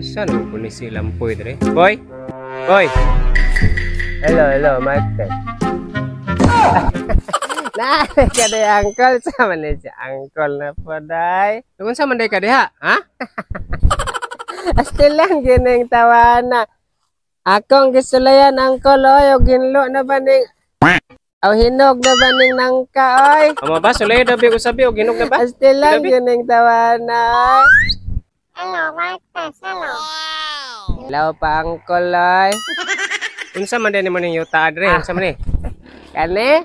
Saan mo po ni silang boy dre? Boy? Boy! Hello, Mike. Naalala ka day, Uncle. Sama ni si Uncle na po, day. Tungkol sa manday ka diha, ha? Asti lang, gining tawana. Akong gisulayan, Uncle, oy. O ginlo na ba ning... O hinog na ba ning nangka, oy? Ama ba? Sulay na ba ko sabi? O ginog na ba? Asti lang, gining tawana, oy. Hello, Martes. Hello. Hello pa, Uncle, oy. Unsa man din mo ning yuta, adre? Unsa man ni? Kani?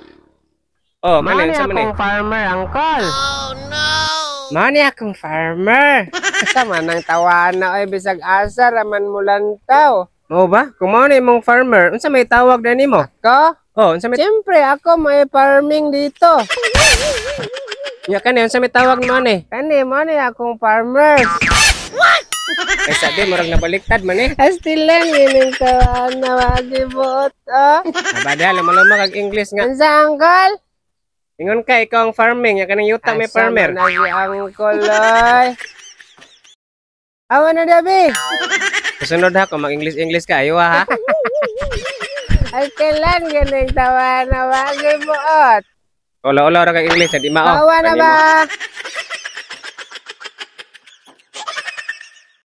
Oh, kani, unsa man ni? Akong farmer, Uncle. Oh, no! Mani akong farmer. Sa man ang tawana, oy. Bisag asa, raman mo lantaw. Mo ba? Kung mao ni mong farmer, unsa may tawag na nimo? Ko? Oh, unsa may... Siyempre, ako may farming dito. Ya kani, unsa may tawag mo ni? Kani, mo ni akong farmer. What? Ay sabi, murag nabaliktad man eh. Asti lang, yun tawana, magibot, oh. Abada, lama-lama kag English nga. Unsa, Uncle? Ingon ka, ikaw ang farming, ya kanang yuta may farmer. Asa man na si Uncle, oy. Awa na, Dabi. Kasunod ha, kung mag-English ka, ayaw ha. Ay, kailan ganing tawa na wagi buot. Ola-ola ra kag English, di mao. Awa na ba?